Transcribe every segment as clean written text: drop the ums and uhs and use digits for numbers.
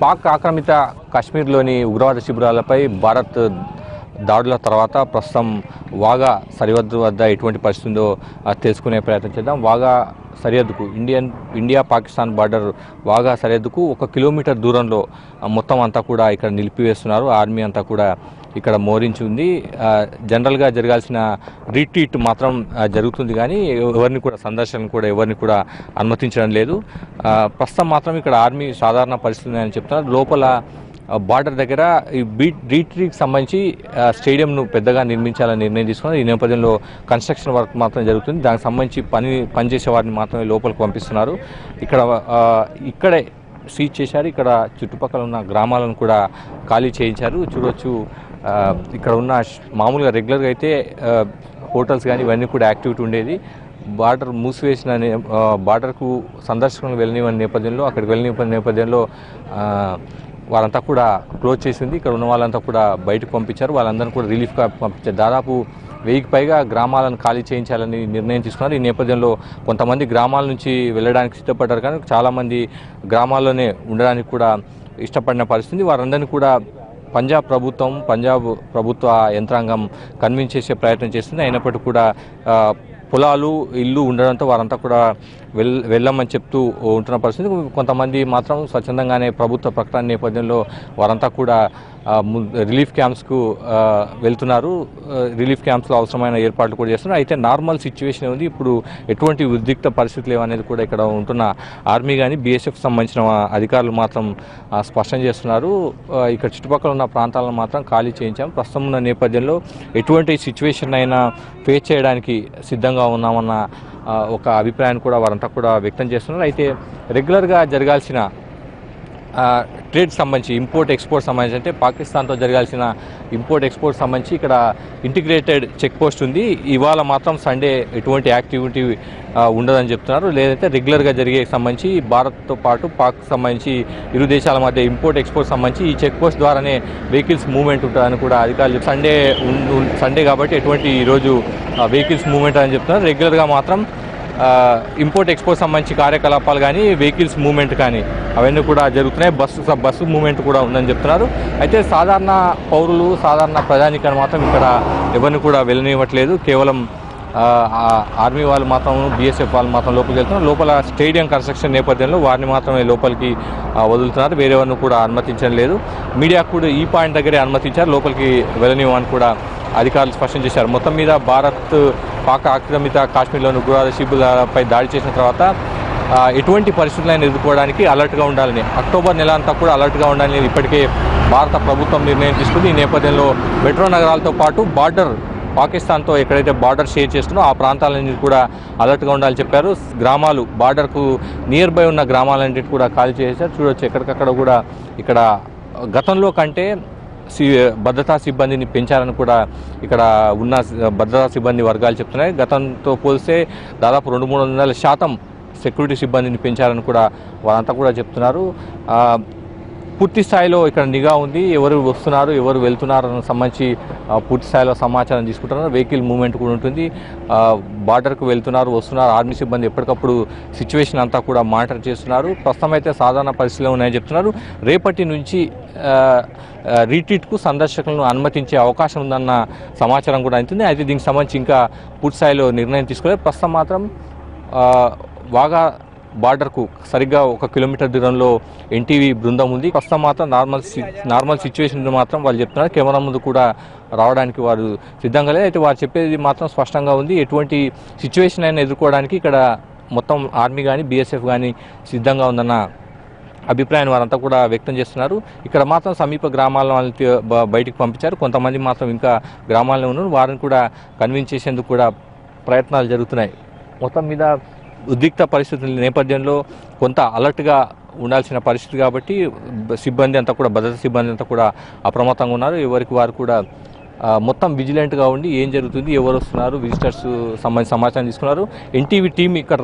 పాక్ ఆక్రమిత కాశ్మీర్లోని ఉగ్రవాద శిబిరాలపై భారత్ దాడుల తర్వాత ప్రస్తుతం వాఘా సరిహద్దు వద్ద ఎటువంటి పరిస్థితి ఉందో తెలుసుకునే ప్రయత్నం చేద్దాం. వాఘా సరిహద్దుకు ఇండియా పాకిస్తాన్ బార్డర్ వాఘా సరిహద్దుకు 1 కిలోమీటర్ దూరంలో మొత్తం అంతా కూడా ఇక్కడ నిలిపివేస్తున్నారు. ఆర్మీ అంతా కూడా ఇక్కడ మోరించి ఉంది. జనరల్గా జరగాల్సిన రిట్రీట్ మాత్రం జరుగుతుంది, కానీ ఎవరిని కూడా సందర్శనలు కూడా ఎవరిని కూడా అనుమతించడం లేదు. ప్రస్తుతం మాత్రం ఇక్కడ ఆర్మీ సాధారణ పరిస్థితి ఉన్నాయని చెప్తున్నారు. లోపల బార్డర్ దగ్గర ఈ రిట్రీట్కి సంబంధించి స్టేడియంను పెద్దగా నిర్మించాలని నిర్ణయం తీసుకున్నారు. ఈ నేపథ్యంలో కన్స్ట్రక్షన్ వర్క్ మాత్రం జరుగుతుంది. దానికి సంబంధించి పనిచేసే వారిని మాత్రమే లోపలికి పంపిస్తున్నారు. ఇక్కడే సీజ్ చేశారు. ఇక్కడ చుట్టుపక్కల ఉన్న గ్రామాలను కూడా ఖాళీ చేయించారు. చూడవచ్చు, ఇక్కడ ఉన్న మామూలుగా రెగ్యులర్గా అయితే హోటల్స్ కానీ ఇవన్నీ కూడా యాక్టివిటీ ఉండేది. బార్డర్ మూసివేసిన బార్డర్కు సందర్శకులను వెళ్ళని నేపథ్యంలో అక్కడికి వెళ్ళని నేపథ్యంలో వాళ్ళంతా కూడా క్లోజ్ చేసింది. ఇక్కడ ఉన్న వాళ్ళంతా కూడా బయటకు పంపించారు. వాళ్ళందరినీ కూడా రిలీఫ్గా పంపించారు. దాదాపు 1000కి పైగా గ్రామాలను ఖాళీ చేయించాలని నిర్ణయం తీసుకున్నారు. ఈ నేపథ్యంలో కొంతమంది గ్రామాల నుంచి వెళ్ళడానికి సిద్ధపడ్డారు, కానీ చాలామంది గ్రామాల్లోనే ఉండడానికి కూడా ఇష్టపడిన పరిస్థితి. వారందరినీ కూడా పంజాబ్ ప్రభుత్వ యంత్రాంగం కన్విన్స్ చేసే ప్రయత్నం చేస్తుంది. అయినప్పటికీ కూడా పొలాలు ఇల్లు ఉండడంతో వారంతా కూడా వెళ్ళమని చెప్తూ ఉంటున్న పరిస్థితి. కొంతమంది మాత్రం స్వచ్ఛందంగానే ప్రభుత్వ ప్రకటన నేపథ్యంలో వారంతా కూడా రిలీఫ్ క్యాంప్స్కు వెళ్తున్నారు. రిలీఫ్ క్యాంప్స్లో అవసరమైన ఏర్పాట్లు కూడా చేస్తున్నారు. అయితే నార్మల్ సిచ్యువేషన్ ఉంది. ఇప్పుడు ఎటువంటి ఉద్రిక్త పరిస్థితులు లేవనేది కూడా ఇక్కడ ఉంటున్న ఆర్మీ కానీ బీఎస్ఎఫ్ సంబంధించిన అధికారులు మాత్రం స్పష్టం చేస్తున్నారు. ఇక్కడ చుట్టుపక్కల ఉన్న ప్రాంతాలను మాత్రం ఖాళీ చేయించాం. ప్రస్తుతం ఉన్న నేపథ్యంలో ఎటువంటి సిచ్యువేషన్ అయినా ఫేస్ చేయడానికి సిద్ధంగా ఉన్నామన్న ఒక అభిప్రాయాన్ని కూడా వారంతా కూడా వ్యక్తం చేస్తున్నారు. అయితే రెగ్యులర్గా జరగాల్సిన ట్రేడ్ సంబంధించి ఇంపోర్ట్ ఎక్స్పోర్ట్ సంబంధించి, అంటే పాకిస్తాన్తో జరగాల్సిన ఇంపోర్ట్ ఎక్స్పోర్ట్ సంబంధించి ఇక్కడ ఇంటిగ్రేటెడ్ చెక్ పోస్ట్ ఉంది. ఇవాళ మాత్రం సండే ఎటువంటి యాక్టివిటీ ఉండదని చెప్తున్నారు. లేదంటే రెగ్యులర్గా జరిగే సంబంధించి భారత్తో పాటు పాక్ సంబంధించి ఇరు దేశాల మధ్య ఇంపోర్ట్ ఎక్స్పోర్ట్ సంబంధించి ఈ చెక్ పోస్ట్ ద్వారానే వెహికల్స్ మూవ్మెంట్ ఉంటుందని కూడా అధికారులు సండే కాబట్టి ఎటువంటి ఈరోజు వెహికల్స్ మూవ్మెంట్ అని చెప్తున్నారు. రెగ్యులర్గా మాత్రం ఇంపోర్ట్ ఎక్స్పోర్ట్ సంబంధించి కార్యకలాపాలు కానీ వెహికల్స్ మూవ్మెంట్ కానీ అవన్నీ కూడా జరుగుతున్నాయి. బస్సు మూవ్మెంట్ కూడా ఉందని చెప్తున్నారు. అయితే సాధారణ పౌరులు సాధారణ ప్రజానికాన్ని మాత్రం ఇక్కడ ఎవరిని కూడా వెళ్ళనివ్వట్లేదు. కేవలం ఆర్మీ వాళ్ళు మాత్రం బీఎస్ఎఫ్ వాళ్ళు మాత్రం లోపలికి వెళ్తున్నారు. లోపల స్టేడియం కన్స్ట్రక్షన్ నేపథ్యంలో వారిని మాత్రమే లోపలికి వదులుతున్నారు. వేరేవారిని కూడా అనుమతించడం లేదు. మీడియాకు కూడా ఈ పాయింట్ దగ్గరే అనుమతించారు. లోపలికి వెళ్ళనివ్వని కూడా అధికారులు స్పష్టం చేశారు. మొత్తం మీద భారత్ పాక్ ఆక్రమిత కాశ్మీర్లోని ఉగ్రవాద శిబిరాలపై దాడి చేసిన తర్వాత ఎటువంటి పరిస్థితులను ఎదుర్కోవడానికి అలర్ట్గా ఉండాలని, అక్టోబర్ నెల అంతా కూడా అలర్ట్గా ఉండాలని ఇప్పటికే భారత ప్రభుత్వం నిర్ణయం తీసుకుంది. ఈ నేపథ్యంలో మెట్రో నగరాలతో పాటు బార్డర్ పాకిస్తాన్తో ఎక్కడైతే బార్డర్ షేర్ చేస్తుందో ఆ ప్రాంతాలన్నీ కూడా అలర్ట్గా ఉండాలని చెప్పారు. గ్రామాలు బార్డర్కు నియర్ బై ఉన్న గ్రామాలన్నింటినీ కూడా ఖాళీ చేశారు. చూడవచ్చు, ఎక్కడికక్కడ కూడా ఇక్కడ గతంలో కంటే భద్రతా సిబ్బందిని పెంచారని కూడా ఇక్కడ ఉన్న భద్రతా సిబ్బంది వర్గాలు చెప్తున్నాయి. గతంతో పోలిస్తే దాదాపు 200-300% సెక్యూరిటీ సిబ్బందిని పెంచారని కూడా వారంతా కూడా చెప్తున్నారు. పూర్తి స్థాయిలో ఇక్కడ నిఘా ఉంది. ఎవరు వస్తున్నారు, ఎవరు వెళ్తున్నారని సంబంధించి పూర్తి స్థాయిలో సమాచారం తీసుకుంటున్నారు. వెహికల్ మూవ్మెంట్ కూడా ఉంటుంది. బార్డర్కు వెళ్తున్నారు, వస్తున్నారు. ఆర్మీ సిబ్బంది ఎప్పటికప్పుడు సిచ్యువేషన్ అంతా కూడా మానిటర్ చేస్తున్నారు. ప్రస్తుతం అయితే సాధారణ పరిస్థితులు ఉన్నాయని చెప్తున్నారు. రేపటి నుంచి రిట్రీట్కు సందర్శకులను అనుమతించే అవకాశం ఉందన్న సమాచారం కూడా అవుతుంది. అయితే దీనికి సంబంధించి ఇంకా పూర్తి స్థాయిలో నిర్ణయం తీసుకోలేదు. ప్రస్తుతం మాత్రం వాఘా బార్డర్కు సరిగ్గా 1 కిలోమీటర్ దూరంలో ఎన్టీవీ బృందం ఉంది. ప్రస్తుతం మాత్రం నార్మల్ సిచ్యువేషన్ మాత్రం వాళ్ళు చెప్తున్నారు. కెమెరా ముందు కూడా రావడానికి వారు సిద్ధంగా లేదు. అయితే వారు చెప్పేది మాత్రం స్పష్టంగా ఉంది. ఎటువంటి సిచ్యువేషన్ అయినా ఎదుర్కోవడానికి ఇక్కడ మొత్తం ఆర్మీ కానీ బీఎస్ఎఫ్ కానీ సిద్ధంగా ఉందన్న అభిప్రాయాన్ని వారంతా కూడా వ్యక్తం చేస్తున్నారు. ఇక్కడ మాత్రం సమీప గ్రామాల వాళ్ళకి బయటికి పంపించారు. కొంతమంది మాత్రం ఇంకా గ్రామాల్లో ఉన్నారు. వారిని కూడా కన్విన్స్ చేసేందుకు కూడా ప్రయత్నాలు జరుగుతున్నాయి. మొత్తం మీద ఉద్రిక్త పరిస్థితుల నేపథ్యంలో కొంత అలర్ట్గా ఉండాల్సిన పరిస్థితి కాబట్టి సిబ్బంది అంతా కూడా భద్రతా సిబ్బంది అంతా కూడా అప్రమత్తంగా ఉన్నారు. ఎవరికి వారు కూడా మొత్తం విజిలెంట్గా ఉండి ఏం జరుగుతుంది, ఎవరు వస్తున్నారు, విజిటర్స్ సంబంధించి సమాచారం తీసుకున్నారు. ఎన్టీవీ టీం ఇక్కడ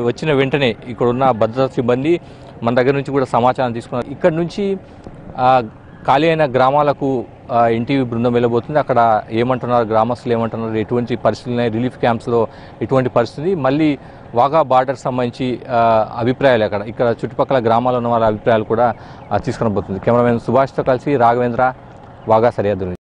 వచ్చిన వెంటనే ఇక్కడ ఉన్న భద్రతా సిబ్బంది మన దగ్గర నుంచి కూడా సమాచారం తీసుకున్నారు. ఇక్కడ నుంచి ఖాళీ అయిన గ్రామాలకు ఎన్టీవీ బృందం వెళ్ళబోతుంది. అక్కడ ఏమంటున్నారు, గ్రామస్తులు ఏమంటున్నారు, ఎటువంటి పరిస్థితులు ఉన్నాయి, రిలీఫ్ క్యాంప్స్లో ఎటువంటి పరిస్థితి, మళ్ళీ వాగా బార్డర్ సంబంధించి అభిప్రాయాలు ఇక్కడ చుట్టుపక్కల గ్రామాల్లో ఉన్న వాళ్ళ అభిప్రాయాలు కూడా తీసుకొని పోతుంది. కెమెరామెన్ సుభాష్తో కలిసి రాఘవేంద్ర, వాగా సరిహద్దు.